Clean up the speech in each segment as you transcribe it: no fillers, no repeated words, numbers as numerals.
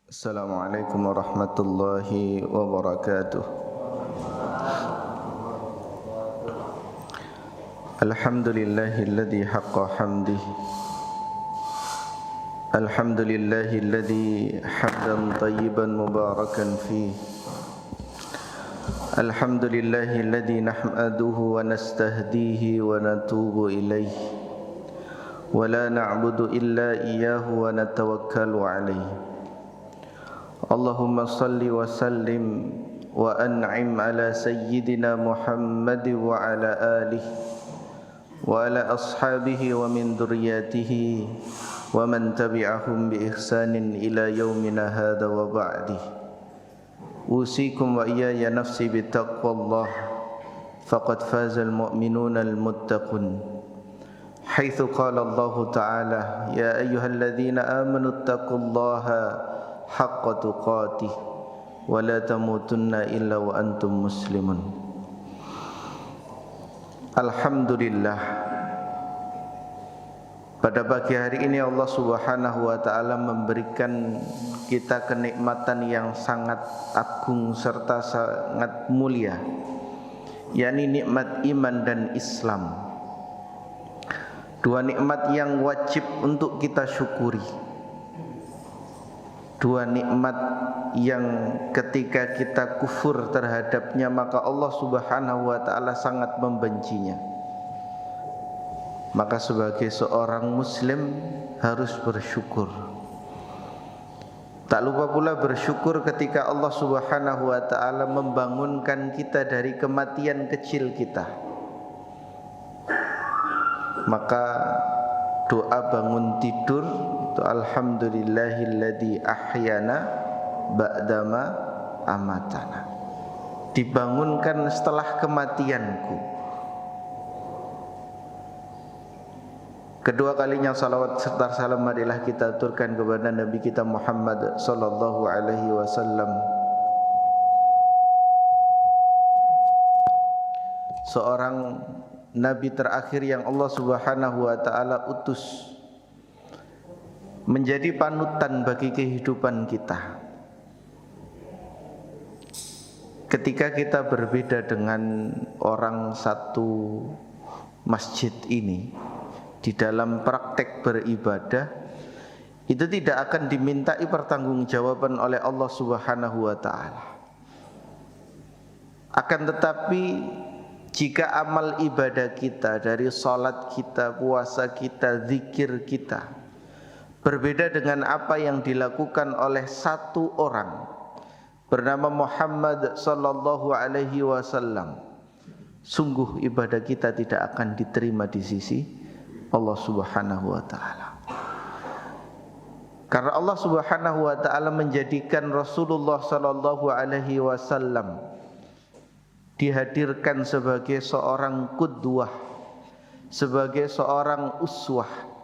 Assalamualaikum warahmatullahi wabarakatuh. Alhamdulillahilladzi haqqa hamdih. Alhamdulillahilladzi hamdan tayyiban mubarakan fih. Alhamdulillahilladzi nahmaduhu wa nastahdihi wa natubu ilaih. Wa la na'budu illa iyyahu wa natawakkalu alaihi. Allahumma salli wa sallim wa an'im ala sayyidina Muhammad wa ala alihi wa ala ashabihi wa min dzurriyyatihi wa man tabi'ahum bi ihsanin ila yaumina hadza wa ba'di. Usikum wa iyaya nafsi bi taqwallah faqad fazal mu'minuna al-muttaqun. Haitsu qala Allah ta'ala ya ayyuhalladzina amanu taqullaha haqqa tuqatih wa la tamutunna illa wa antum muslimun. Alhamdulillah, pada pagi hari ini Allah Subhanahu wa taala memberikan kita kenikmatan yang sangat agung serta sangat mulia, yakni nikmat iman dan Islam. Dua nikmat yang wajib untuk kita syukuri. Dua nikmat yang ketika kita kufur terhadapnya maka Allah Subhanahu wa taala sangat membencinya. Maka sebagai seorang muslim harus bersyukur. Tak lupa pula bersyukur ketika Allah Subhanahu wa taala membangunkan kita dari kematian kecil kita. Maka doa bangun tidur itu alhamdulillahilladzi ahyana ba'dama amatana. Dibangunkan setelah kematianku. Kedua kalinya salawat serta salam marilah kita aturkan kepada Nabi kita Muhammad sallallahu alaihi wasallam, seorang nabi terakhir yang Allah Subhanahu wa taala utus menjadi panutan bagi kehidupan kita. Ketika kita berbeda dengan orang satu masjid ini, di dalam praktek beribadah itu tidak akan dimintai pertanggungjawaban oleh Allah Subhanahu wa taala. Akan tetapi jika amal ibadah kita dari salat kita, puasa kita, zikir kita berbeda dengan apa yang dilakukan oleh satu orang bernama Muhammad sallallahu alaihi wasallam, sungguh ibadah kita tidak akan diterima di sisi Allah Subhanahu wa taala. Karena Allah Subhanahu wa taala menjadikan Rasulullah sallallahu alaihi wasallam dihadirkan sebagai seorang qudwah, sebagai seorang uswah,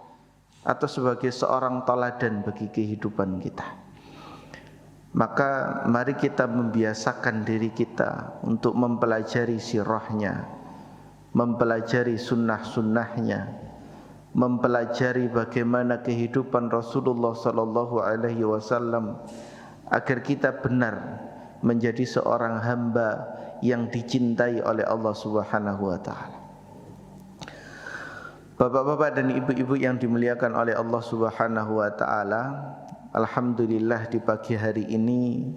atau sebagai seorang teladan bagi kehidupan kita. Maka mari kita membiasakan diri kita untuk mempelajari sirahnya, mempelajari sunnah-sunnahnya, mempelajari bagaimana kehidupan Rasulullah sallallahu alaihi wasallam agar kita benar menjadi seorang hamba yang dicintai oleh Allah Subhanahu wa taala. Bapak-bapak dan ibu-ibu yang dimuliakan oleh Allah Subhanahu wa taala, alhamdulillah di pagi hari ini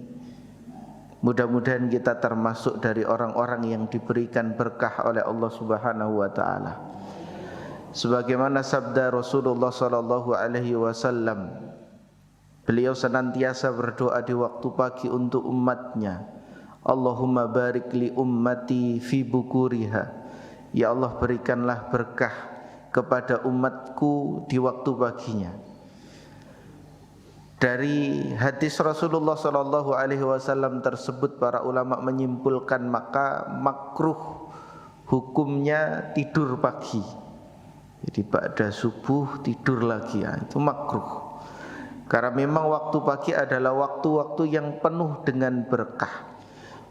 mudah-mudahan kita termasuk dari orang-orang yang diberikan berkah oleh Allah Subhanahu wa taala. Sebagaimana sabda Rasulullah sallallahu alaihi wasallam, beliau senantiasa berdoa di waktu pagi untuk umatnya, Allahumma barik li ummati fi bukuriha. Ya Allah, berikanlah berkah kepada umatku di waktu paginya. Dari hadis Rasulullah sallallahu alaihi wasallam tersebut para ulama menyimpulkan maka makruh hukumnya tidur pagi. Jadi pada subuh tidur lagi, ya, itu makruh. Karena memang waktu pagi adalah waktu-waktu yang penuh dengan berkah.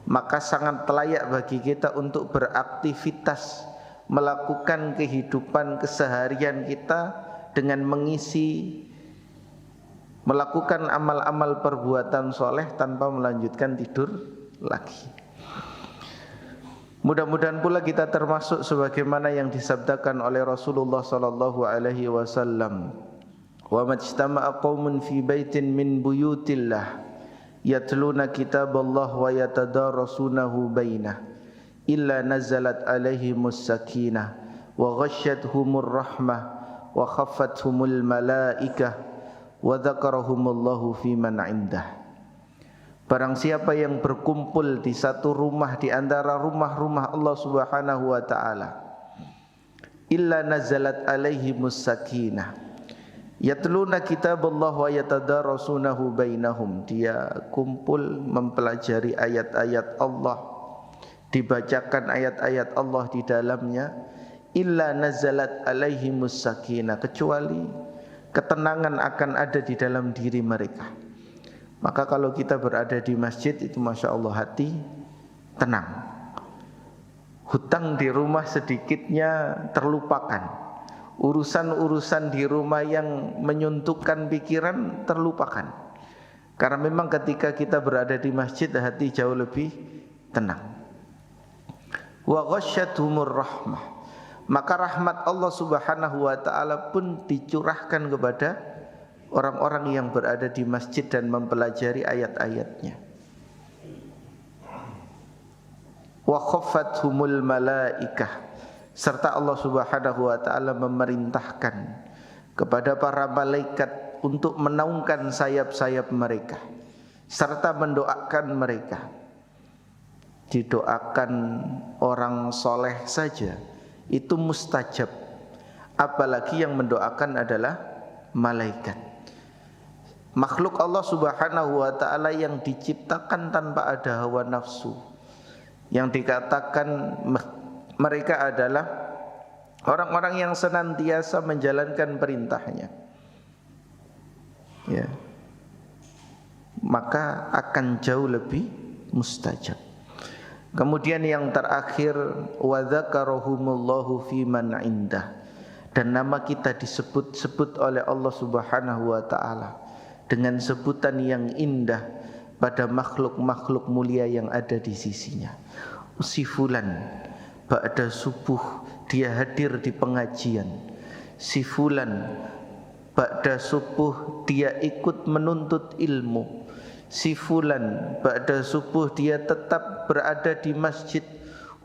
Maka sangat layak bagi kita untuk beraktivitas, melakukan kehidupan keseharian kita dengan mengisi melakukan amal-amal perbuatan soleh tanpa melanjutkan tidur lagi. Mudah-mudahan pula kita termasuk sebagaimana yang disabdakan oleh Rasulullah sallallahu alaihi wasallam, "Wa majtama'a qaumun fi baitin min buyutillah yatluna kitaballah wa yatadarasunahu bainah illa nazalat alaihimus sakinah wa ghasyyathumur rahmah wa khaffathumul malaikah wa dzakarahumullahu fi man 'indah." Barang siapa yang berkumpul di satu rumah di antara rumah-rumah Allah Subhanahu wa taala, illa nazalat alaihimus sakinah, yatluna kitaballah wa yatadarasunahu bainahum. Dia kumpul mempelajari ayat-ayat Allah, dibacakan ayat-ayat Allah di dalamnya, illa nazalat alaihimus sakinah, kecuali ketenangan akan ada di dalam diri mereka. Maka kalau kita berada di masjid itu Masya Allah hati tenang. Hutang di rumah sedikitnya terlupakan. Urusan-urusan di rumah yang menyuntukkan pikiran terlupakan. Karena memang ketika kita berada di masjid hati jauh lebih tenang. Wa ghasyyathumur rahmah, maka rahmat Allah Subhanahu wa taala pun dicurahkan kepada orang-orang yang berada di masjid dan mempelajari ayat-ayatnya. Wa khaffathumul malaikah, serta Allah Subhanahu wa taala memerintahkan kepada para malaikat untuk menaungkan sayap-sayap mereka serta mendoakan mereka. Didoakan orang soleh saja itu mustajab, apalagi yang mendoakan adalah malaikat. Makhluk Allah Subhanahu wa taala yang diciptakan tanpa ada hawa nafsu, yang dikatakan mereka adalah orang-orang yang senantiasa menjalankan perintahnya, ya, maka akan jauh lebih mustajab. Kemudian yang terakhir, wa dzakarahumullahu fi man 'indah, dan nama kita disebut-sebut oleh Allah Subhanahu wa taala dengan sebutan yang indah pada makhluk-makhluk mulia yang ada di sisinya. Si fulan ba'da subuh dia hadir di pengajian. Si fulan ba'da subuh dia ikut menuntut ilmu. Si fulan ba'da subuh dia tetap berada di masjid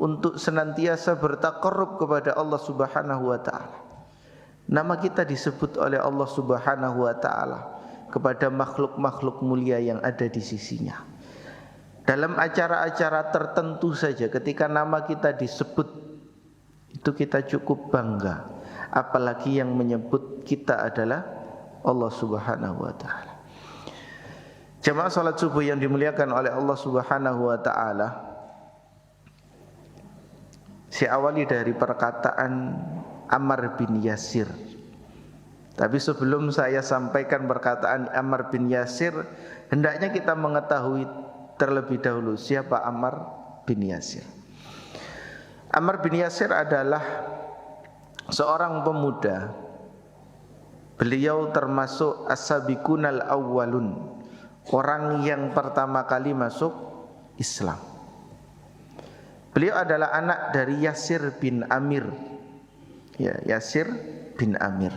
untuk senantiasa bertaqarrub kepada Allah Subhanahu wa taala. Nama kita disebut oleh Allah Subhanahu wa taala kepada makhluk-makhluk mulia yang ada di sisinya. Dalam acara-acara tertentu saja ketika nama kita disebut, itu kita cukup bangga, apalagi yang menyebut kita adalah Allah Subhanahu wa taala. Jamaah salat subuh yang dimuliakan oleh Allah Subhanahu wa taala, saya awali dari perkataan Ammar bin Yasir. Tapi sebelum saya sampaikan perkataan Ammar bin Yasir, hendaknya kita mengetahui terlebih dahulu siapa Ammar bin Yasir. Ammar bin Yasir adalah seorang pemuda. Beliau termasuk as-sabiqunal awwalun, orang yang pertama kali masuk Islam. Beliau adalah anak dari Yasir bin Amir. Ya, Yasir bin Amir.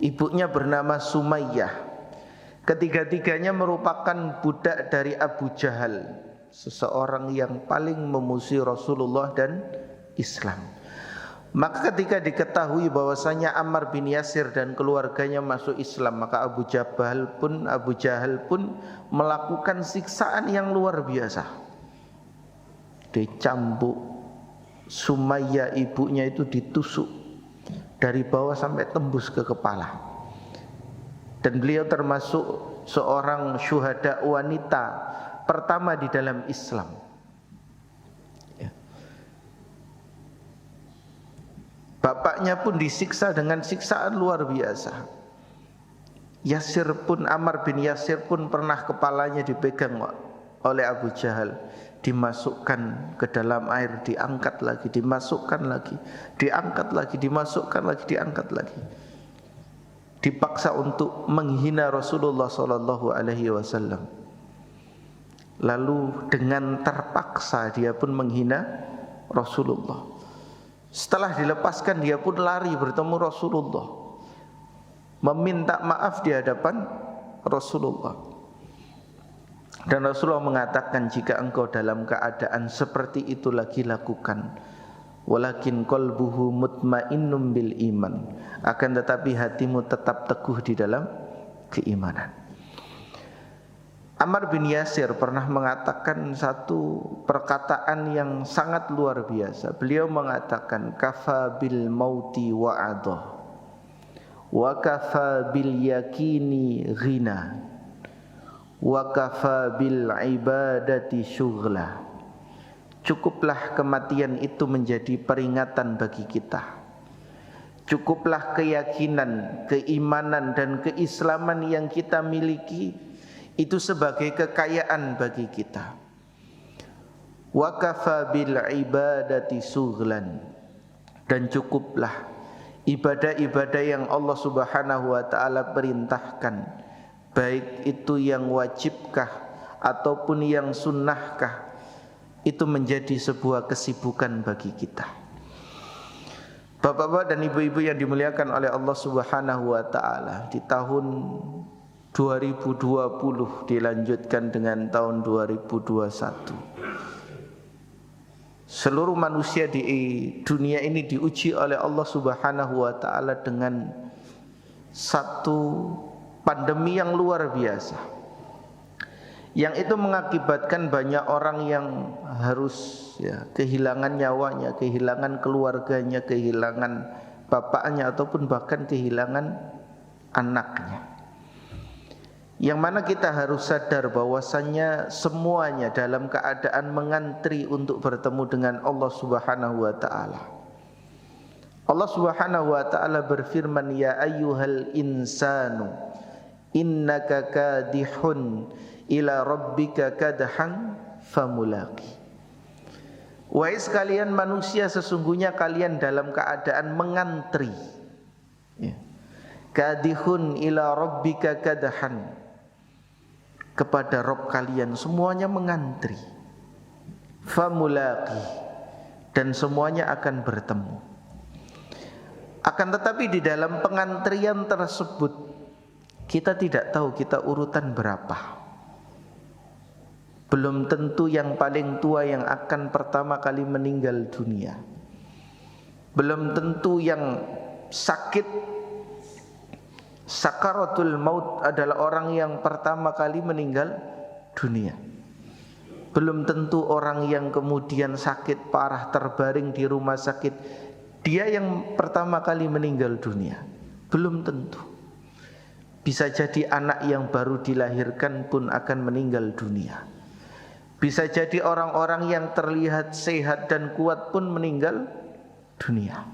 Ibunya bernama Sumayyah. Ketiga-tiganya merupakan budak dari Abu Jahal, seseorang yang paling memusuhi Rasulullah dan Islam. Maka ketika diketahui bahwasanya Ammar bin Yasir dan keluarganya masuk Islam, maka Abu Jahal pun melakukan siksaan yang luar biasa. Dicambuk, Sumayyah ibunya itu ditusuk dari bawah sampai tembus ke kepala. Dan beliau termasuk seorang syuhada wanita pertama di dalam Islam. Ya. Bapaknya pun disiksa dengan siksaan luar biasa. Ammar bin Yasir pun pernah kepalanya dipegang oleh Abu Jahal, dimasukkan ke dalam air, diangkat lagi, dimasukkan lagi, diangkat lagi, dimasukkan lagi, diangkat lagi. dipaksa untuk menghina Rasulullah sallallahu alaihi wasallam. Lalu dengan terpaksa dia pun menghina Rasulullah. Setelah dilepaskan dia pun lari bertemu Rasulullah, meminta maaf di hadapan Rasulullah. Dan Rasulullah mengatakan, jika engkau dalam keadaan seperti itu lagi lakukan. Walakin qalbuhu mutmainnum bil iman, akan tetapi hatimu tetap teguh di dalam keimanan. Ammar bin Yasir pernah mengatakan satu perkataan yang sangat luar biasa. Beliau mengatakan, kafa bil mauti wa'adah wa kafa bil yakini ghina wa kafa bil ibadati syughla. Cukuplah kematian itu menjadi peringatan bagi kita. Cukuplah keyakinan, keimanan dan keislaman yang kita miliki itu sebagai kekayaan bagi kita. Wa kafa bil ibadati sughlan, dan cukuplah ibadah-ibadah yang Allah Subhanahu wa taala perintahkan, baik itu yang wajibkah ataupun yang sunnahkah, itu menjadi sebuah kesibukan bagi kita. Bapak-bapak dan ibu-ibu yang dimuliakan oleh Allah Subhanahu wa taala, di tahun 2020 dilanjutkan dengan tahun 2021. Seluruh manusia di dunia ini diuji oleh Allah Subhanahu wa taala dengan satu pandemi yang luar biasa, yang itu mengakibatkan banyak orang yang harus kehilangan nyawanya, kehilangan keluarganya, kehilangan bapaknya ataupun bahkan kehilangan anaknya. Yang mana kita harus sadar bahwasannya semuanya dalam keadaan mengantri untuk bertemu dengan Allah Subhanahu wa taala. Allah Subhanahu wa taala berfirman, ya ayyuhal insanu innaka kadihun ila rabbika kadhan famulaqi. Wahai sekalian manusia, sesungguhnya kalian dalam keadaan mengantri. Kadihun ila rabbika kadhan, kepada Rabb kalian semuanya mengantri. Famulaqi, dan semuanya akan bertemu. Akan tetapi di dalam pengantrian tersebut kita tidak tahu kita urutan berapa. Belum tentu yang paling tua yang akan pertama kali meninggal dunia. Belum tentu yang sakit sakaratul maut adalah orang yang pertama kali meninggal dunia. Belum tentu orang yang kemudian sakit parah terbaring di rumah sakit, dia yang pertama kali meninggal dunia. Belum tentu. Bisa jadi anak yang baru dilahirkan pun akan meninggal dunia. Bisa jadi orang-orang yang terlihat sehat dan kuat pun meninggal dunia.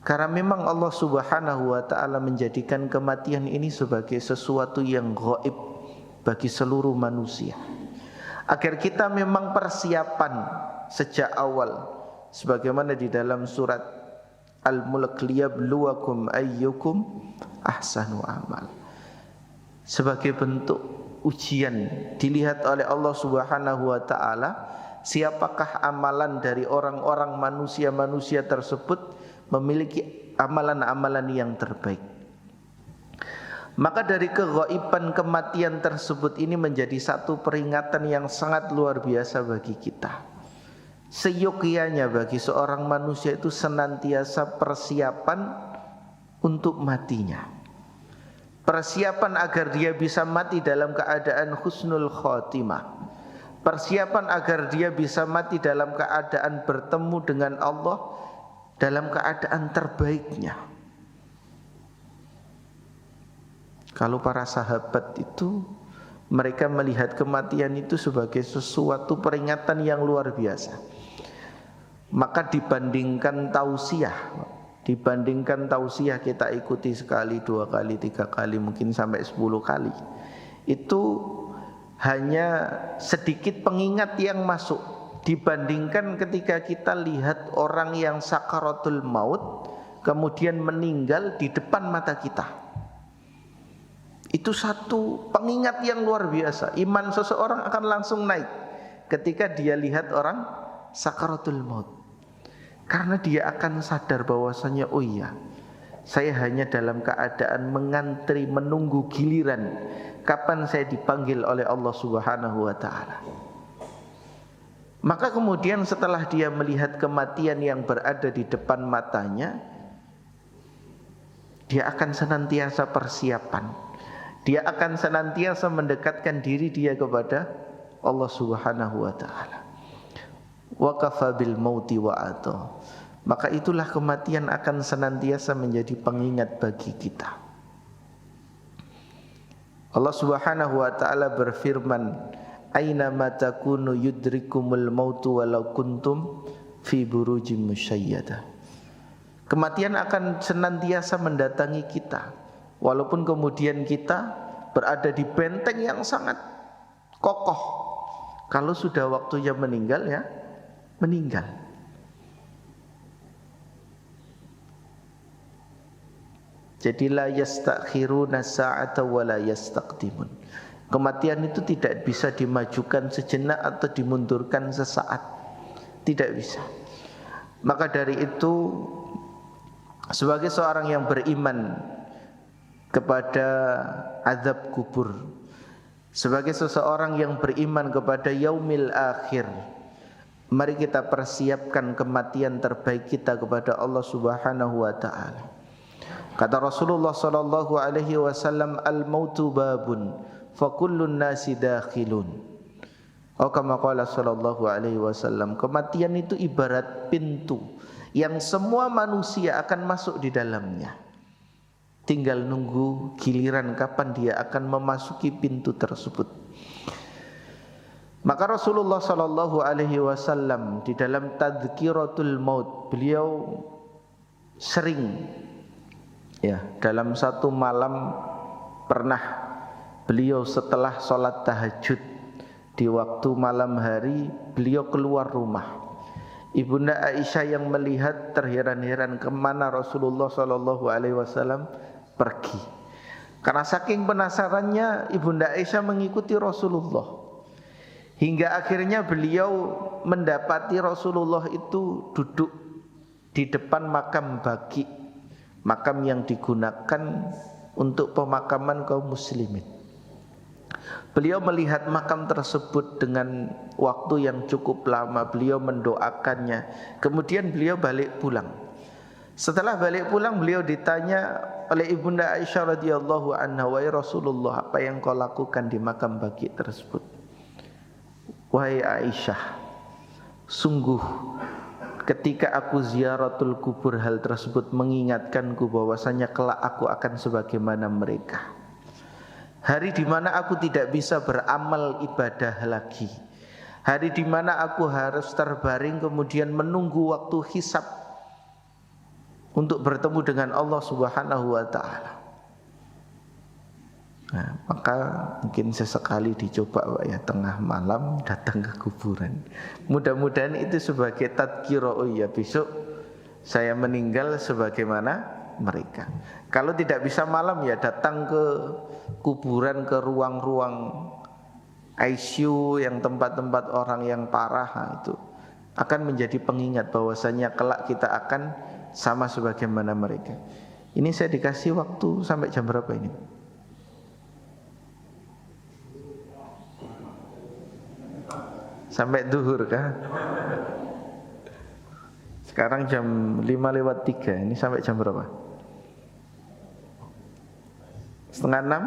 Karena memang Allah Subhanahu wa ta'ala menjadikan kematian ini sebagai sesuatu yang gaib bagi seluruh manusia, agar kita memang persiapan sejak awal, sebagaimana di dalam surat Al-Mulk, liyabluwakum ayyukum ahsanu amal. Sebagai bentuk ujian dilihat oleh Allah Subhanahu wa ta'ala, siapakah amalan dari orang-orang manusia-manusia tersebut memiliki amalan-amalan yang terbaik. Maka dari keghaiban kematian tersebut ini menjadi satu peringatan yang sangat luar biasa bagi kita. Seyogyanya bagi seorang manusia itu senantiasa persiapan untuk matinya. Persiapan agar dia bisa mati dalam keadaan husnul khotimah. Persiapan agar dia bisa mati dalam keadaan bertemu dengan Allah dalam keadaan terbaiknya. Kalau para sahabat itu, mereka melihat kematian itu sebagai sesuatu peringatan yang luar biasa. Maka dibandingkan tausiah kita ikuti sekali, 2 kali, 3 kali, mungkin sampai 10 kali, itu hanya sedikit pengingat yang masuk, dibandingkan ketika kita lihat orang yang sakaratul maut kemudian meninggal di depan mata kita. Itu satu pengingat yang luar biasa. Iman seseorang akan langsung naik ketika dia lihat orang sakaratul maut. Karena dia akan sadar bahwasanya oh iya, saya hanya dalam keadaan mengantri menunggu giliran kapan saya dipanggil oleh Allah Subhanahu wa taala. Maka kemudian setelah dia melihat kematian yang berada di depan matanya, dia akan senantiasa persiapan. Dia akan senantiasa mendekatkan diri dia kepada Allah Subhanahu wa taala. Wa kafa bil mauti wa'ata. Maka itulah kematian akan senantiasa menjadi pengingat bagi kita. Allah Subhanahu wa taala berfirman, aina ma takunu yudrikumul mautu walau kuntum fi burujim musyayyadah. Kematian akan senantiasa mendatangi kita walaupun kemudian kita berada di benteng yang sangat kokoh. Kalau sudah waktunya meninggal ya meninggal. Jadi la yastakhiruna sa'ata wa la yastaqdimun. Kematian itu tidak bisa dimajukan sejenak atau dimundurkan sesaat. Tidak bisa. Maka dari itu sebagai seorang yang beriman kepada azab kubur, sebagai seseorang yang beriman kepada yaumil akhir, mari kita persiapkan kematian terbaik kita kepada Allah Subhanahu wa taala. Kata Rasulullah sallallahu alaihi wasallam, al-mautu babun fa kullun nasi dakhilun. Kama qala sallallahu alaihi wasallam, kematian itu ibarat pintu yang semua manusia akan masuk di dalamnya. Tinggal nunggu giliran kapan dia akan memasuki pintu tersebut. Maka Rasulullah sallallahu alaihi wasallam di dalam tadzkiratul maut, beliau sering dalam satu malam pernah beliau setelah sholat tahajud di waktu malam hari beliau keluar rumah. Ibunda Aisyah yang melihat terheran-heran kemana Rasulullah sallallahu alaihi wasallam pergi. Karena saking penasarannya Ibunda Aisyah mengikuti Rasulullah. Hingga akhirnya beliau mendapati Rasulullah itu duduk di depan makam baqi, makam yang digunakan untuk pemakaman kaum muslimin. Beliau melihat makam tersebut dengan waktu yang cukup lama. Beliau mendoakannya. Kemudian beliau balik pulang. Setelah balik pulang beliau ditanya oleh Ibunda Aisyah radhiyallahu anha, wahai Rasulullah, apa yang kau lakukan di makam baqi tersebut? Wahai Aisyah, sungguh ketika aku ziaratul kubur, hal tersebut mengingatkanku bahwasanya kelak aku akan sebagaimana mereka. Hari di mana aku tidak bisa beramal ibadah lagi. Hari di mana aku harus terbaring kemudian menunggu waktu hisab untuk bertemu dengan Allah Subhanahu wa taala. Nah, maka mungkin sesekali dicoba Pak ya, tengah malam datang ke kuburan. Mudah-mudahan itu sebagai tadkira, oh iya besok saya meninggal sebagaimana mereka. Kalau tidak bisa malam ya datang ke kuburan, ke ruang-ruang ICU yang tempat-tempat orang yang parah, itu akan menjadi pengingat bahwasanya kelak kita akan sama sebagaimana mereka. Ini saya dikasih waktu sampai jam berapa ini? Sampai duhur kah? Sekarang jam 5:03. Ini sampai jam berapa? 5:30?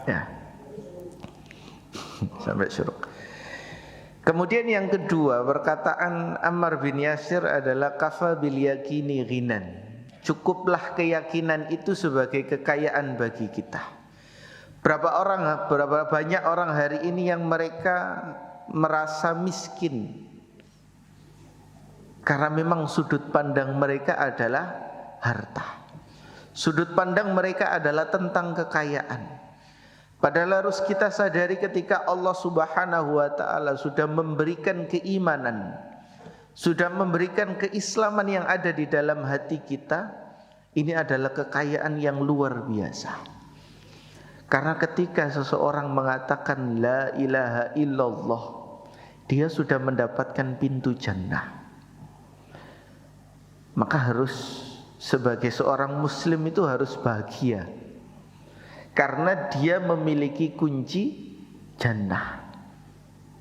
Ya. Sampai syuruk. Kemudian yang kedua, perkataan Ammar bin Yasir adalah kafa bil yakini ghinan. Cukuplah keyakinan itu sebagai kekayaan bagi kita. Berapa banyak orang hari ini yang mereka merasa miskin karena memang sudut pandang mereka adalah harta. Sudut pandang mereka adalah tentang kekayaan. Padahal harus kita sadari ketika Allah Subhanahu wa taala sudah memberikan keimanan, sudah memberikan keislaman yang ada di dalam hati kita, ini adalah kekayaan yang luar biasa. Karena ketika seseorang mengatakan la ilaha illallah, dia sudah mendapatkan pintu jannah. Maka harus sebagai seorang muslim itu harus bahagia, karena dia memiliki kunci jannah.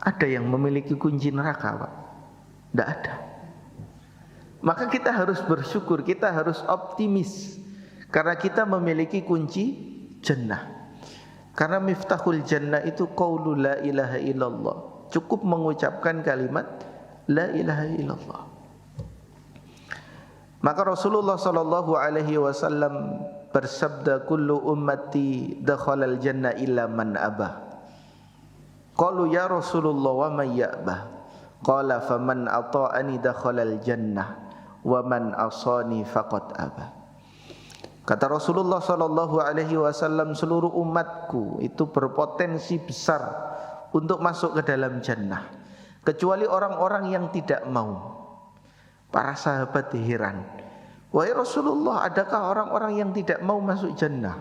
Ada yang memiliki kunci neraka, Pak? Tidak ada. Maka kita harus bersyukur, kita harus optimis, karena kita memiliki kunci jannah. Karena miftahul jannah itu qaulu la ilaha illallah. Cukup mengucapkan kalimat la ilaha illallah. Maka Rasulullah sallallahu alaihi wasallam bersabda, kullu ummati dakhalal jannah illa man abah. Qalu ya Rasulullah wa man ya'bah? Qala faman ata'ani dakhalal jannah wa man asani faqad abah. Kata Rasulullah sallallahu alaihi wasallam, seluruh umatku itu berpotensi besar untuk masuk ke dalam jannah, kecuali orang-orang yang tidak mau. Para sahabat heran, wahai Rasulullah, adakah orang-orang yang tidak mau masuk jannah?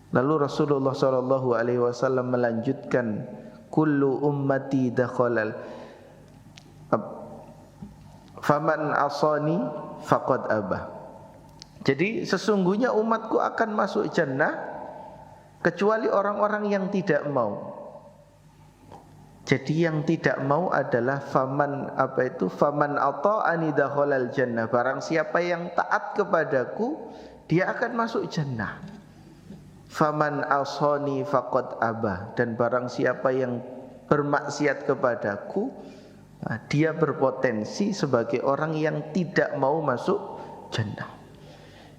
Lalu Rasulullah sallallahu alaihi wasallam melanjutkan, kullu ummati dakhalal faman asani faqad abah. Jadi sesungguhnya umatku akan masuk jannah kecuali orang-orang yang tidak mau. Jadi yang tidak mau adalah faman ata'ani dakhalal jannah. Barang siapa yang taat kepadaku, dia akan masuk jannah. Faman asani faqad abah. Dan barang siapa yang bermaksiat kepadaku, dia berpotensi sebagai orang yang tidak mau masuk jannah.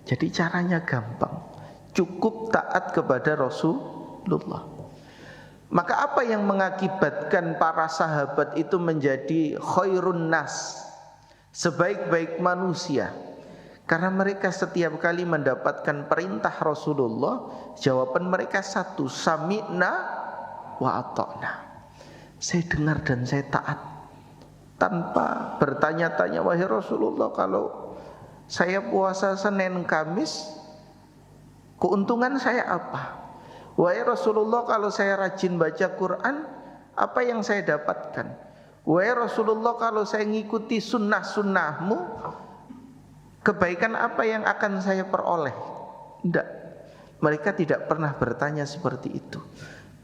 Jadi caranya gampang, cukup taat kepada Rasulullah. Maka apa yang mengakibatkan para sahabat itu menjadi khairun nas, sebaik-baik manusia? Karena mereka setiap kali mendapatkan perintah Rasulullah, jawaban mereka satu, sami'na wa ata'na. Saya dengar dan saya taat, tanpa bertanya-tanya, wahai Rasulullah, kalau saya puasa Senin Kamis, keuntungan saya apa? Wahai Rasulullah, kalau saya rajin baca Quran, apa yang saya dapatkan? Wahai Rasulullah, kalau saya ngikuti sunnah-sunnahmu, kebaikan apa yang akan saya peroleh? Tidak. Mereka tidak pernah bertanya seperti itu.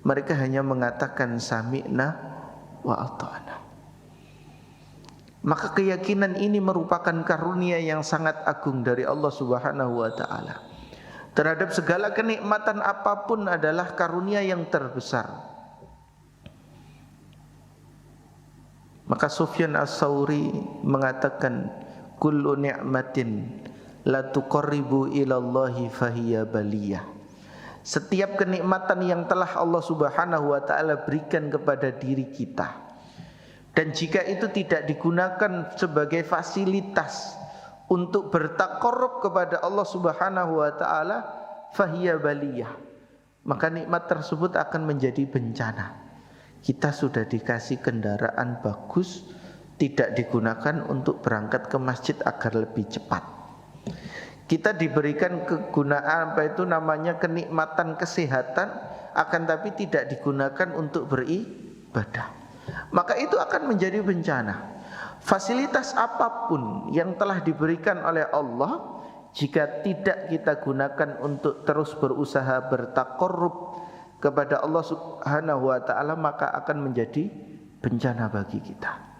Mereka hanya mengatakan sami'na wa ata'na. Maka keyakinan ini merupakan karunia yang sangat agung dari Allah Subhanahu wa taala. Terhadap segala kenikmatan apapun adalah karunia yang terbesar. Maka Sufyan As-Tsauri mengatakan, kullu ni'matin la tuqarribu ilallahi fahiya baliyah. Setiap kenikmatan yang telah Allah Subhanahu wa taala berikan kepada diri kita, dan jika itu tidak digunakan sebagai fasilitas untuk bertaqarrub kepada Allah Subhanahu wa taala, fahiya baliyah, maka nikmat tersebut akan menjadi bencana. Kita sudah dikasih kendaraan bagus, tidak digunakan untuk berangkat ke masjid agar lebih cepat. Kita diberikan kegunaan kenikmatan kesehatan, akan tapi tidak digunakan untuk beribadah, maka itu akan menjadi bencana. Fasilitas apapun yang telah diberikan oleh Allah, jika tidak kita gunakan untuk terus berusaha bertaqarrub kepada Allah Subhanahu wa taala, maka akan menjadi bencana bagi kita.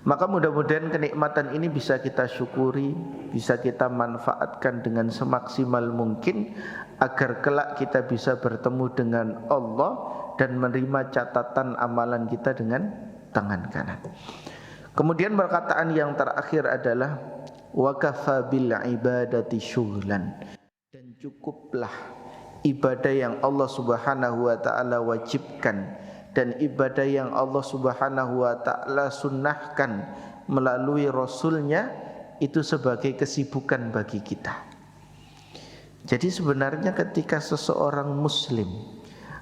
Maka mudah-mudahan kenikmatan ini bisa kita syukuri, bisa kita manfaatkan dengan semaksimal mungkin, agar kelak kita bisa bertemu dengan Allah dan menerima catatan amalan kita dengan tangan kanan. Kemudian perkataan yang terakhir adalah wa kafa bil ibadati syughlan, dan cukuplah ibadah yang Allah Subhanahu wa taala wajibkan dan ibadah yang Allah Subhanahu wa taala sunnahkan melalui Rasulnya itu sebagai kesibukan bagi kita. Jadi sebenarnya ketika seseorang muslim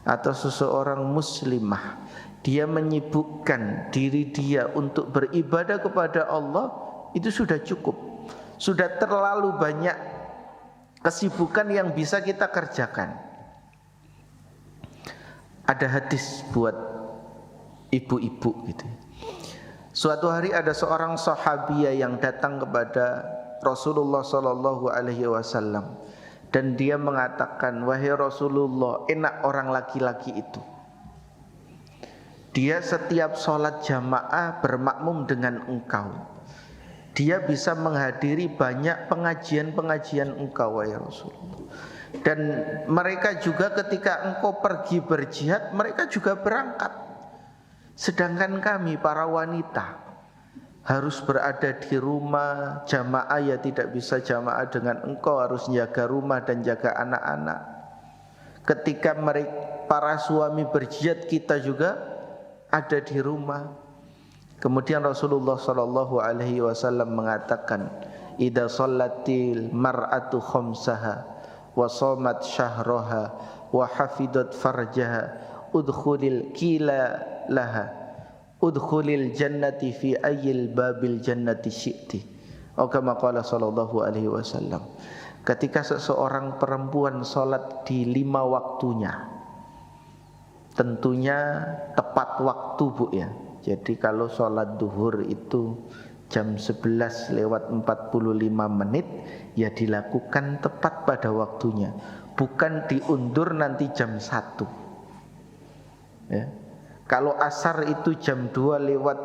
atau seseorang muslimah dia menyibukkan diri dia untuk beribadah kepada Allah, itu sudah cukup. Sudah terlalu banyak kesibukan yang bisa kita kerjakan. Ada hadis buat ibu-ibu gitu. Suatu hari ada seorang sahabiah yang datang kepada Rasulullah sallallahu alaihi wasallam dan dia mengatakan, "Wahai Rasulullah, enak orang laki-laki itu. Dia setiap sholat jamaah bermakmum dengan engkau. Dia bisa menghadiri banyak pengajian-pengajian engkau, wahai Rasulullah. Dan mereka juga ketika engkau pergi berjihad, mereka juga berangkat. Sedangkan kami para wanita harus berada di rumah jamaah, ya tidak bisa jamaah dengan engkau, harus jaga rumah dan jaga anak-anak. Ketika mereka para suami berjihad, kita juga ada di rumah." Kemudian Rasulullah sallallahu alaihi wasallam mengatakan, "Idza shallatil mar'atu khamsaha wa shamat syahraha wa hafidat farjaha udkhulil kila laha udkhulil jannati fi ayyil babil jannati syi'ti." Atau kama qala sallallahu alaihi wasallam. Ketika seseorang perempuan salat di 5 waktunya, tentunya tepat waktu, Bu, ya. Jadi kalau sholat duhur itu jam 11 lewat 45 menit, ya dilakukan tepat pada waktunya, bukan diundur nanti jam 1 ya. Kalau asar itu jam 2 lewat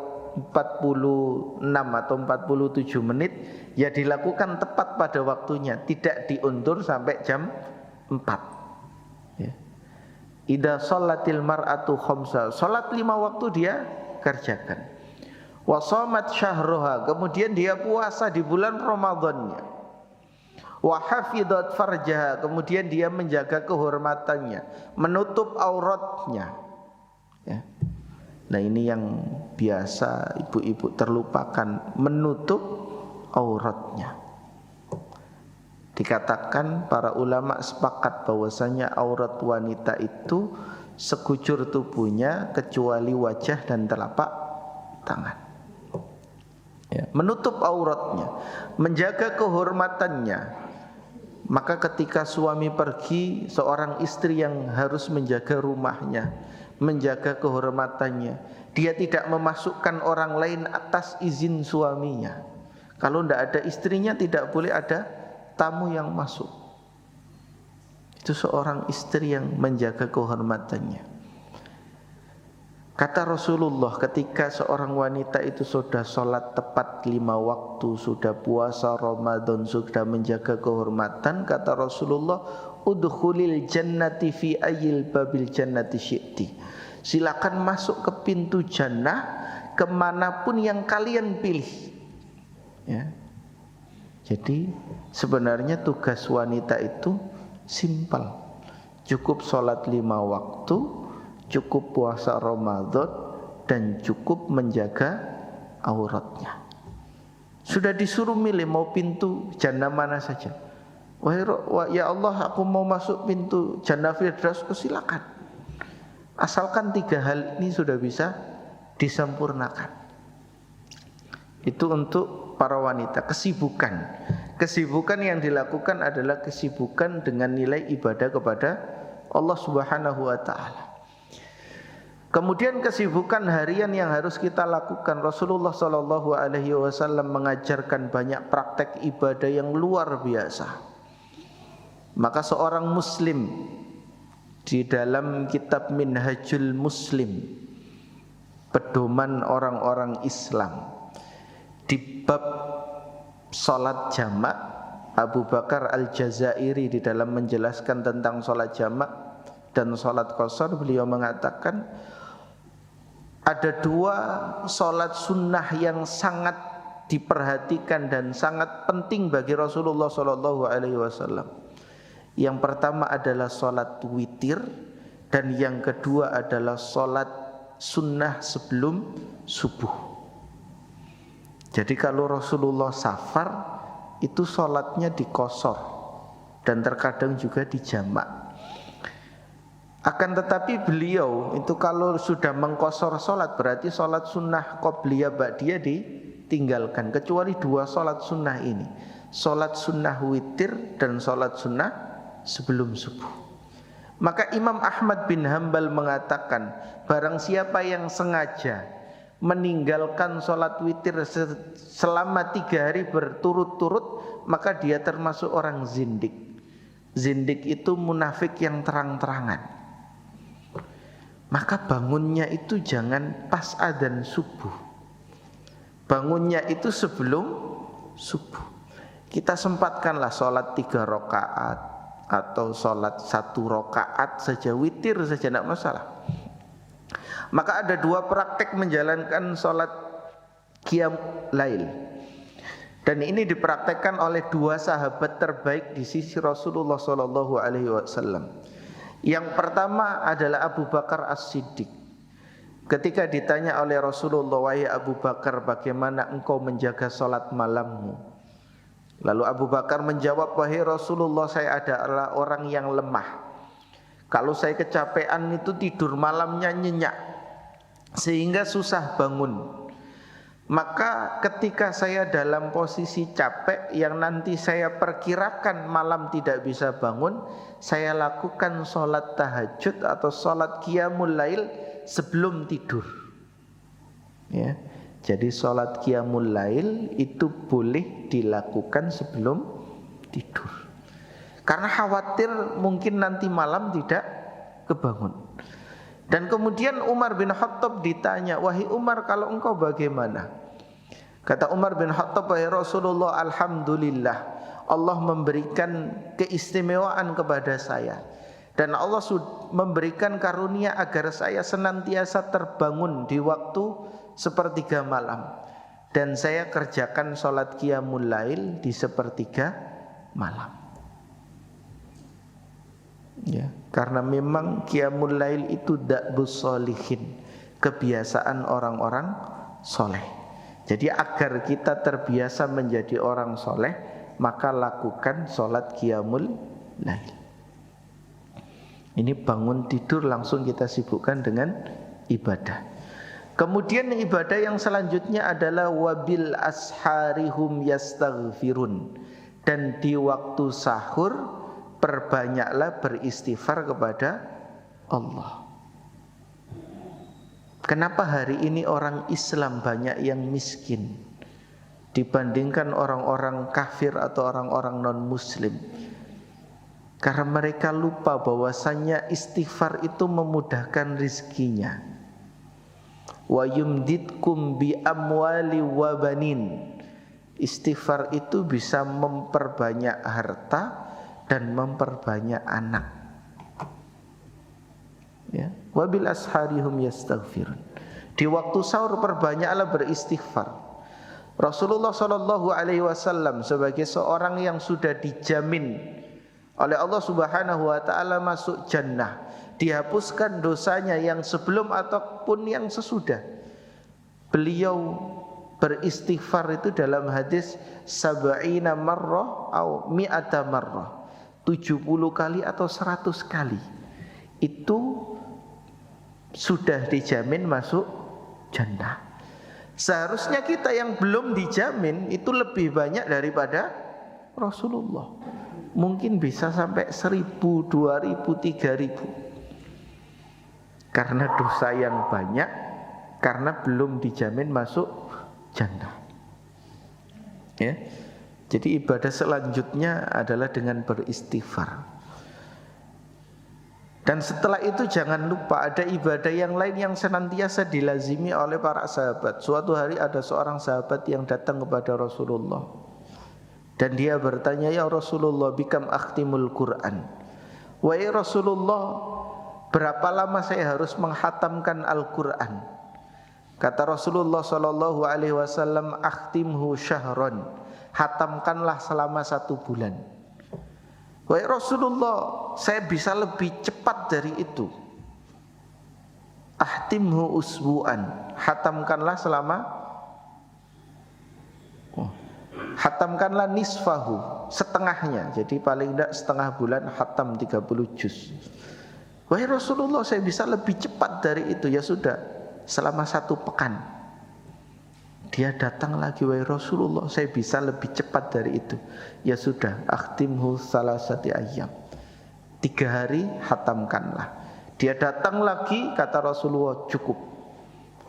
46 atau 47 menit, ya dilakukan tepat pada waktunya, tidak diundur sampai jam 4 ya. Idza shallatil mar'atu khamsa, salat 5 waktu dia kerjakan. Wa shamat syahraha, kemudian dia puasa di bulan Ramadannya. Wa hafidat farjaha, kemudian dia menjaga kehormatannya, menutup auratnya ya. Nah, ini yang biasa ibu-ibu terlupakan, menutup auratnya. Dikatakan para ulama sepakat bahwasanya aurat wanita itu sekujur tubuhnya kecuali wajah dan telapak tangan ya, menutup auratnya, menjaga kehormatannya. Maka ketika suami pergi, seorang istri yang harus menjaga rumahnya, menjaga kehormatannya, dia tidak memasukkan orang lain atas izin suaminya. Kalau tidak ada istrinya, tidak boleh ada tamu yang masuk. Itu seorang istri yang menjaga kehormatannya. Kata Rasulullah, ketika seorang wanita itu sudah sholat tepat 5 waktu, sudah puasa Ramadan, sudah menjaga kehormatan, kata Rasulullah, udkhulil jannati fi ayyil babil jannati syi'ti. Silakan masuk ke pintu jannah kemanapun yang kalian pilih ya. Jadi sebenarnya tugas wanita itu simpel, cukup sholat 5 waktu, cukup puasa Ramadan, dan cukup menjaga auratnya. Sudah disuruh milih mau pintu jannah mana saja. Wah, ya Allah, aku mau masuk pintu jannah Firdaus, silakan. Asalkan 3 hal ini sudah bisa disempurnakan. Itu untuk para wanita. Kesibukan yang dilakukan adalah kesibukan dengan nilai ibadah kepada Allah Subhanahu wa ta'ala. Kemudian kesibukan harian yang harus kita lakukan. Rasulullah sallallahu alaihi wasallam mengajarkan banyak praktek ibadah yang luar biasa. Maka seorang muslim di dalam kitab Minhajul Muslim, pedoman orang-orang Islam, di bab salat jamak, Abu Bakar Al-Jazairi di dalam menjelaskan tentang salat jamak dan salat qashar, beliau mengatakan ada 2 salat sunnah yang sangat diperhatikan dan sangat penting bagi Rasulullah sallallahu alaihi wasallam. Yang pertama adalah salat witir, dan yang kedua adalah salat sunnah sebelum subuh. Jadi kalau Rasulullah safar, itu salatnya diqashar dan terkadang juga dijamak. Akan tetapi beliau itu kalau sudah mengqashar sholat, berarti sholat sunnah qobliyah ba'diyah ditinggalkan, kecuali 2 sholat sunnah ini, sholat sunnah witir dan sholat sunnah sebelum subuh. Maka Imam Ahmad bin Hambal mengatakan, barang siapa yang sengaja meninggalkan sholat witir selama 3 hari berturut-turut, maka dia termasuk orang zindik. Zindik itu munafik yang terang-terangan. Maka bangunnya itu jangan pas adzan subuh, bangunnya itu sebelum subuh. Kita sempatkanlah sholat 3 rakaat atau sholat 1 rakaat saja, witir saja, tidak masalah. Maka ada 2 praktek menjalankan sholat qiyam lail, dan ini dipraktekkan oleh 2 sahabat terbaik di sisi Rasulullah SAW. Yang pertama adalah Abu Bakar As-Siddiq. Ketika ditanya oleh Rasulullah, wahai Abu Bakar, bagaimana engkau menjaga sholat malammu? Lalu Abu Bakar menjawab, wahai Rasulullah, saya adalah orang yang lemah. Kalau saya kecapean itu tidur malamnya nyenyak, sehingga susah bangun. Maka ketika saya dalam posisi capek yang nanti saya perkirakan malam tidak bisa bangun, saya lakukan sholat tahajud atau sholat qiyamul lail sebelum tidur. Ya, jadi sholat qiyamul lail itu boleh dilakukan sebelum tidur, karena khawatir mungkin nanti malam tidak kebangun. Dan kemudian Umar bin Khattab ditanya, wahai Umar, kalau engkau bagaimana? Kata Umar bin Khattab, wahai Rasulullah, alhamdulillah, Allah memberikan keistimewaan kepada saya, dan Allah memberikan karunia agar saya senantiasa terbangun di waktu 1/3 malam, dan saya kerjakan sholat qiyamul lail di 1/3 malam. Ya, karena memang qiyamul lail itu da'bus sholihin, kebiasaan orang-orang soleh. Jadi agar kita terbiasa menjadi orang soleh, maka lakukan sholat qiyamul lail. Ini bangun tidur langsung kita sibukkan dengan ibadah. Kemudian ibadah yang selanjutnya adalah wabil asharihum yastaghfirun, dan di waktu sahur perbanyaklah beristighfar kepada Allah. Kenapa hari ini orang Islam banyak yang miskin dibandingkan orang-orang kafir atau orang-orang non-muslim? Karena mereka lupa bahwasannya istighfar itu memudahkan rizkinya. Wa yumditkum bi amwali wa banin. Istighfar itu bisa memperbanyak harta dan memperbanyak anak. Ya, wabil asharihum yastaghfirun. Di waktu sahur perbanyaklah beristighfar. Rasulullah SAW sebagai seorang yang sudah dijamin oleh Allah Subhanahu wa taala masuk jannah, dihapuskan dosanya yang sebelum ataupun yang sesudah, beliau beristighfar itu dalam hadis 70 marrah atau 100 marrah, 70 kali atau 100 kali, itu sudah dijamin masuk jannah. Seharusnya kita yang belum dijamin itu lebih banyak daripada Rasulullah. Mungkin bisa sampai 1000, 2000, 3000. Karena dosa yang banyak, karena belum dijamin masuk jannah. Ya. Jadi ibadah selanjutnya adalah dengan beristighfar. Dan setelah itu jangan lupa ada ibadah yang lain yang senantiasa dilazimi oleh para sahabat. Suatu hari ada seorang sahabat yang datang kepada Rasulullah, dan dia bertanya, ya Rasulullah, bikam akhtimul Quran. Wahai Rasulullah, berapa lama saya harus menghatamkan Al-Quran? Kata Rasulullah SAW, akhtimhu syahron, hatamkanlah selama 1 bulan. Wahai Rasulullah, saya bisa lebih cepat dari itu. Ahtimhu usbu'an, hatamkanlah selama hatamkanlah nisfahu, setengahnya. Jadi paling tidak setengah bulan hatam 30 juz. Wahai Rasulullah, saya bisa lebih cepat dari itu. Ya sudah, selama 1 pekan. Dia datang lagi, wahai Rasulullah, saya bisa lebih cepat dari itu. Ya sudah, akhtimhu salasati ayyam. 3 hari hatamkanlah. Dia datang lagi, kata Rasulullah, cukup.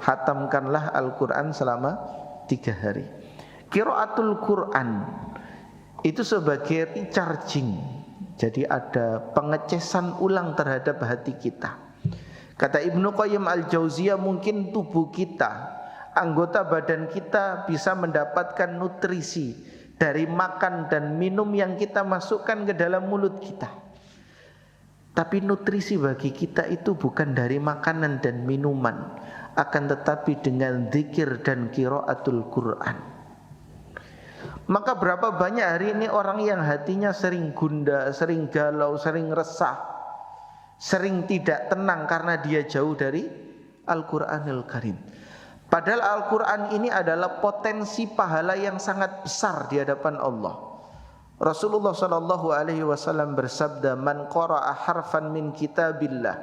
Hatamkanlah Al-Quran selama 3 hari. Qiraatul Quran itu sebagai recharging. Jadi ada pengecesan ulang terhadap hati kita. Kata Ibnu Qayyim Al-Jauziyah, mungkin tubuh kita, anggota badan kita bisa mendapatkan nutrisi dari makan dan minum yang kita masukkan ke dalam mulut kita. Tapi nutrisi bagi kita itu bukan dari makanan dan minuman, akan tetapi dengan zikir dan qiraatul Quran. Maka berapa banyak hari ini orang yang hatinya sering gundah, sering galau, sering resah, sering tidak tenang karena dia jauh dari Al-Quranul Karim. Padahal Al-Quran ini adalah potensi pahala yang sangat besar di hadapan Allah. Rasulullah SAW bersabda, "Man qara'a harfan min kitabillah,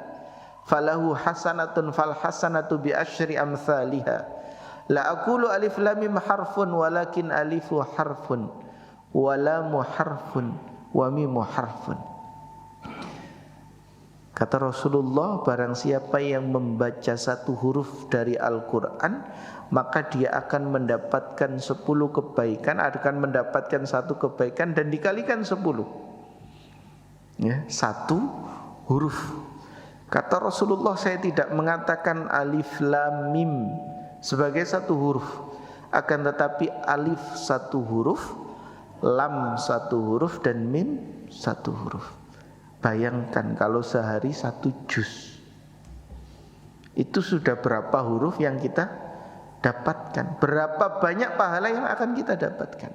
falahu hasanatun fal hasanatu bi asyri amsalihha. La aqulu alif lam mim harfun walakin alifu harfun wa lamu harfun wa mimu harfun." Kata Rasulullah, barang siapa yang membaca 1 huruf dari Al-Quran, maka dia akan mendapatkan 10 kebaikan, akan mendapatkan 1 kebaikan dan dikalikan 10. Ya, 1 huruf. Kata Rasulullah, saya tidak mengatakan alif lam mim sebagai 1 huruf, akan tetapi alif 1 huruf, lam 1 huruf, dan mim 1 huruf. Bayangkan kalau sehari 1 juz, itu sudah berapa huruf yang kita dapatkan, berapa banyak pahala yang akan kita dapatkan.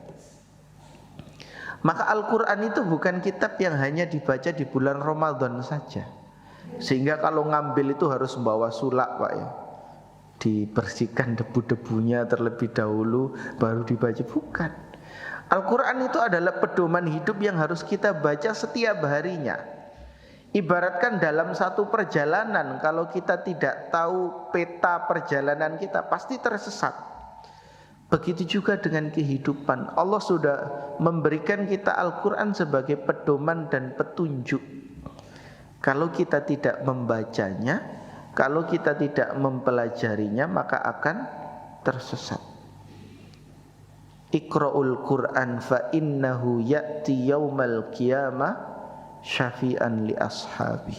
Maka Al-Quran itu bukan kitab yang hanya dibaca di bulan Ramadan saja, sehingga kalau ngambil itu harus membawa sulak, Pak, ya, dibersihkan debu-debunya terlebih dahulu baru dibaca. Bukan. Al-Quran itu adalah pedoman hidup yang harus kita baca setiap harinya. Ibaratkan dalam 1 perjalanan, kalau kita tidak tahu peta perjalanan kita, pasti tersesat. Begitu juga dengan kehidupan. Allah sudah memberikan kita Al-Quran sebagai pedoman dan petunjuk. Kalau kita tidak membacanya, kalau kita tidak mempelajarinya, maka akan tersesat. Iqra'ul Qur'an fa innahu ya'ti yaumal qiyamah syafi'an li ashabi.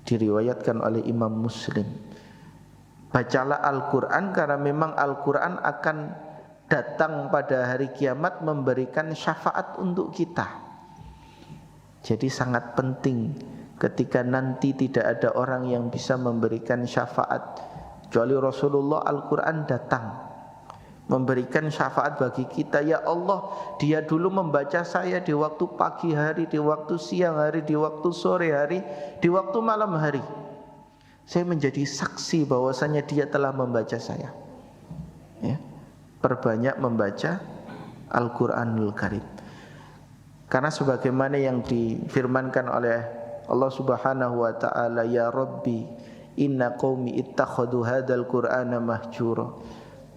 Diriwayatkan oleh Imam Muslim. Bacalah Al-Quran karena memang Al-Quran akan datang pada hari kiamat memberikan syafaat untuk kita. Jadi sangat penting ketika nanti tidak ada orang yang bisa memberikan syafaat kecuali Rasulullah, Al-Quran datang memberikan syafaat bagi kita. Ya Allah, dia dulu membaca saya di waktu pagi hari, di waktu siang hari, di waktu sore hari, di waktu malam hari. Saya menjadi saksi bahwasanya dia telah membaca saya. Ya, perbanyak membaca Al-Quranul Karim. Karena sebagaimana yang difirmankan oleh Allah Subhanahu wa ta'ala, "Ya Rabbi, inna qaumi ittakhadhu hadzal Qur'ana mahjura."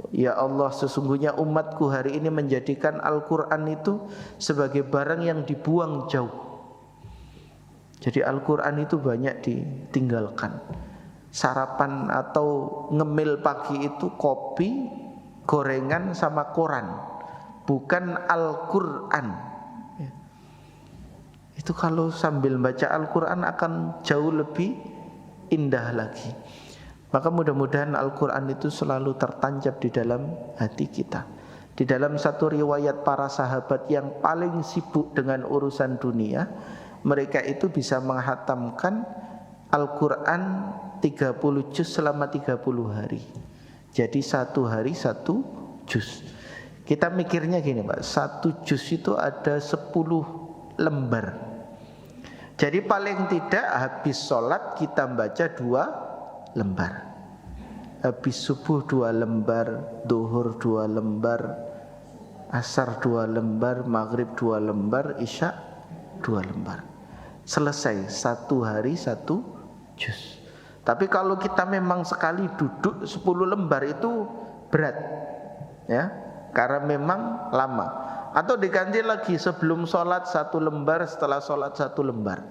Ya Allah, sesungguhnya umatku hari ini menjadikan Al-Quran itu sebagai barang yang dibuang jauh. Jadi Al-Quran itu banyak ditinggalkan. Sarapan atau ngemil pagi itu kopi, gorengan sama koran, bukan Al-Quran. Itu kalau sambil baca Al-Quran akan jauh lebih indah lagi. Maka mudah-mudahan Al-Quran itu selalu tertancap di dalam hati kita. Di dalam 1 riwayat para sahabat yang paling sibuk dengan urusan dunia, mereka itu bisa menghatamkan Al-Quran 30 juz selama 30 hari. Jadi 1 hari 1 juz. Kita mikirnya gini, Pak, 1 juz itu ada 10 lembar. Jadi paling tidak habis sholat kita baca 2 lembar. Habis subuh 2 lembar, duhur 2 lembar, asar 2 lembar, maghrib 2 lembar, isya 2 lembar. selesai, 1 hari 1 juz. Tapi kalau kita memang sekali duduk 10 lembar itu berat, ya, karena memang lama. Atau diganti lagi, sebelum sholat 1 lembar, setelah sholat 1 lembar.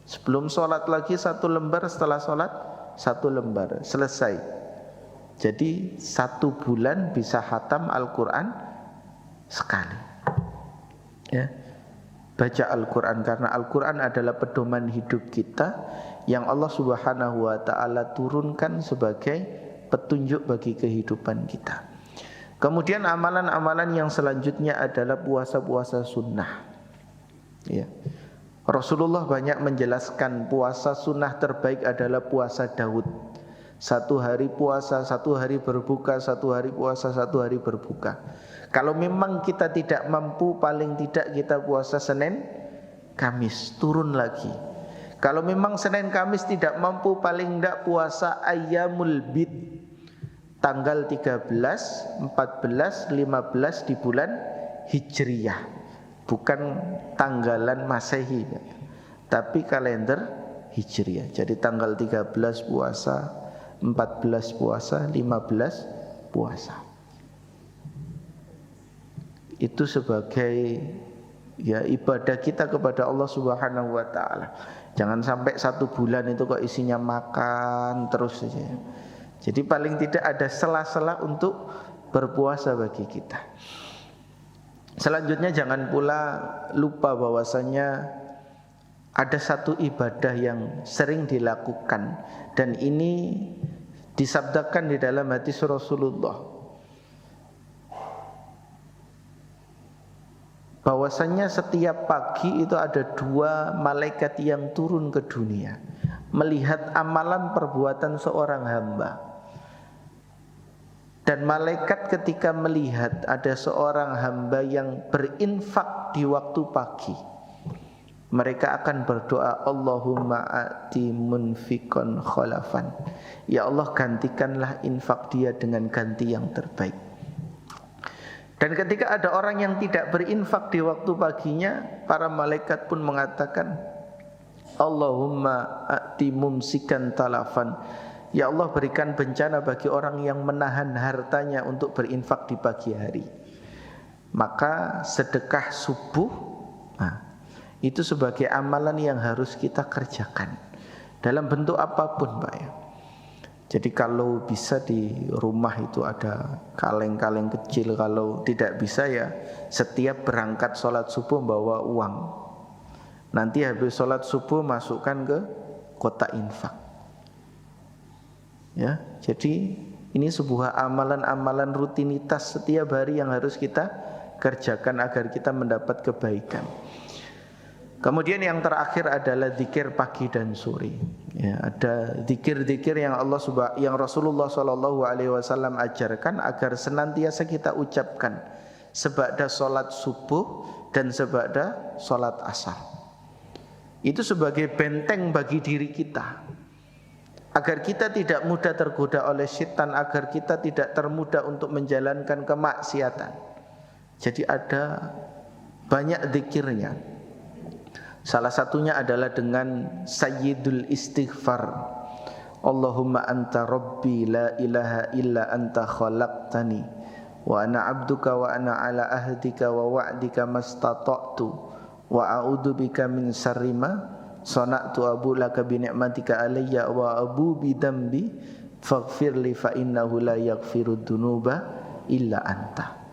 Sebelum sholat lagi 1 lembar, setelah sholat 1 lembar, selesai. Jadi 1 bulan bisa khatam Al-Quran sekali, ya. Baca Al-Quran, karena Al-Quran adalah pedoman hidup kita yang Allah Subhanahu wa ta'ala turunkan sebagai petunjuk bagi kehidupan kita. Kemudian amalan-amalan yang selanjutnya adalah puasa-puasa sunnah, ya. Rasulullah banyak menjelaskan puasa sunnah terbaik adalah puasa Daud. 1 hari puasa, 1 hari berbuka, 1 hari puasa, 1 hari berbuka. Kalau memang kita tidak mampu, paling tidak kita puasa Senin, Kamis, turun lagi. Kalau memang Senin, Kamis tidak mampu, paling tidak puasa Ayyamul Bid, tanggal 13, 14, 15 di bulan Hijriyah. Bukan tanggalan Masehi, tapi kalender Hijriyah. Jadi tanggal 13 puasa, 14 puasa, 15 puasa. Itu sebagai, ya, ibadah kita kepada Allah Subhanahu wa ta'ala. Jangan sampai 1 bulan itu kok isinya makan terus saja. Jadi paling tidak ada sela-sela untuk berpuasa bagi kita. Selanjutnya jangan pula lupa bahwasanya ada 1 ibadah yang sering dilakukan, dan ini disabdakan di dalam hadis Rasulullah, bahwasanya setiap pagi itu ada 2 malaikat yang turun ke dunia melihat amalan perbuatan seorang hamba. Dan malaikat ketika melihat ada seorang hamba yang berinfak di waktu pagi, mereka akan berdoa, Allahumma a'ti munfiqan khalafan, ya Allah, gantikanlah infak dia dengan ganti yang terbaik. Dan ketika ada orang yang tidak berinfak di waktu paginya, para malaikat pun mengatakan, Allahumma a'ti mumsikan talafan, ya Allah, berikan bencana bagi orang yang menahan hartanya untuk berinfak di pagi hari. Maka sedekah subuh, itu sebagai amalan yang harus kita kerjakan dalam bentuk apapun, Pak, ya. Jadi kalau bisa di rumah itu ada kaleng-kaleng kecil. Kalau tidak bisa, ya setiap berangkat sholat subuh bawa uang. Nanti habis sholat subuh masukkan ke kotak infak, ya. Jadi ini sebuah amalan-amalan rutinitas setiap hari yang harus kita kerjakan agar kita mendapat kebaikan. Kemudian yang terakhir adalah zikir pagi dan sore. Ya, ada zikir-zikir yang yang Rasulullah SAW ajarkan agar senantiasa kita ucapkan sebada sholat subuh dan sebada sholat asar. Itu sebagai benteng bagi diri kita, agar kita tidak mudah tergoda oleh syaitan, agar kita tidak termudah untuk menjalankan kemaksiatan. Jadi ada banyak zikirnya. Salah satunya adalah dengan sayyidul istighfar. Allahumma anta rabbi la ilaha illa anta khalaqtani wa ana abduka wa ana ala ahdika wa wa'dika mastata'tu wa a'udzu bika min syarri ma sana'tu abu laka bi ni'matika alayya wa abu bi dambi faghfirli fa innahu la yaghfirud dunuba illa anta.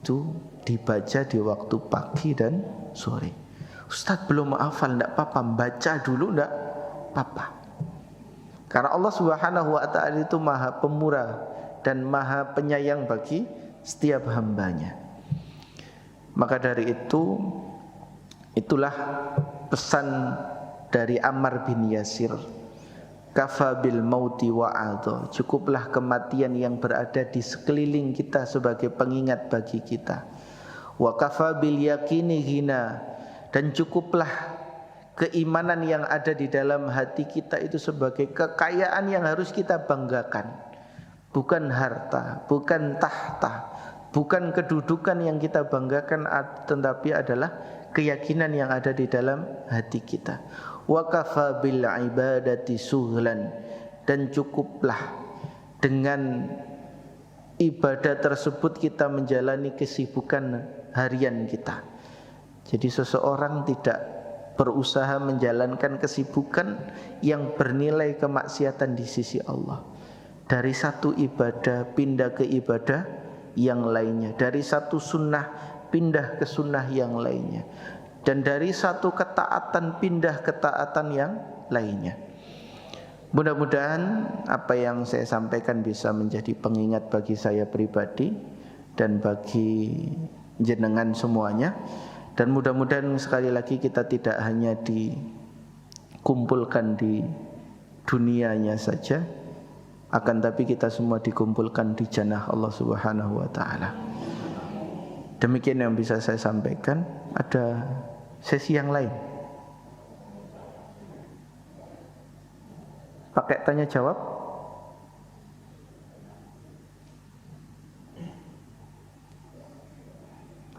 Itu dibaca di waktu pagi dan sore. Ustaz belum hafal, enggak apa-apa, baca dulu enggak apa-apa. Karena Allah Subhanahu wa ta'ala itu Maha Pemurah dan Maha Penyayang bagi setiap hambanya. Maka dari itu, itulah pesan dari Ammar bin Yasir, kafa bil mauti wa'adha, cukuplah kematian yang berada di sekeliling kita sebagai pengingat bagi kita. Wa kafa bil yaqini ghina, dan cukuplah keimanan yang ada di dalam hati kita itu sebagai kekayaan yang harus kita banggakan. Bukan harta, bukan tahta, bukan kedudukan yang kita banggakan, tetapi adalah keyakinan yang ada di dalam hati kita. Wa kafa bil ibadati suhlan, dan cukuplah dengan ibadah tersebut kita menjalani kesibukan harian kita. Jadi seseorang tidak berusaha menjalankan kesibukan yang bernilai kemaksiatan di sisi Allah. Dari satu ibadah pindah ke ibadah yang lainnya, dari satu sunnah pindah ke sunnah yang lainnya, dan dari satu ketaatan pindah ke ketaatan yang lainnya. Mudah-mudahan apa yang saya sampaikan bisa menjadi pengingat bagi saya pribadi dan bagi jenengan semuanya. Dan mudah-mudahan sekali lagi kita tidak hanya dikumpulkan di dunianya saja, akan tapi kita semua dikumpulkan di jannah Allah Subhanahu wa taala. Demikian yang bisa saya sampaikan. Ada sesi yang lain? Pakai tanya jawab?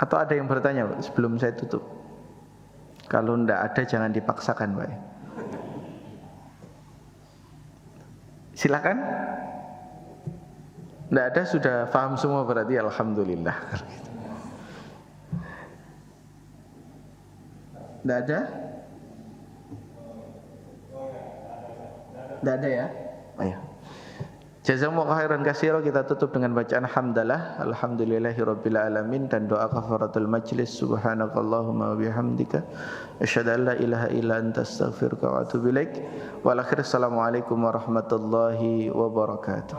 Atau ada yang bertanya Pak, sebelum saya tutup? Kalau tidak ada jangan dipaksakan Pak. Silakan. Tidak ada, sudah paham semua berarti alhamdulillah. Tidak ada? Tidak ada ya? Ayo. Jazakumullahu khairan katsira. Kita tutup dengan bacaan hamdalah, alhamdulillahirabbil alamin, dan doa kafaratul majlis. Subhanakallahumma wa bihamdika asyhadu an la ilaha illa anta astaghfiruka wa atubu ilaik. Wal akhir assalamualaikum warahmatullahi wabarakatuh.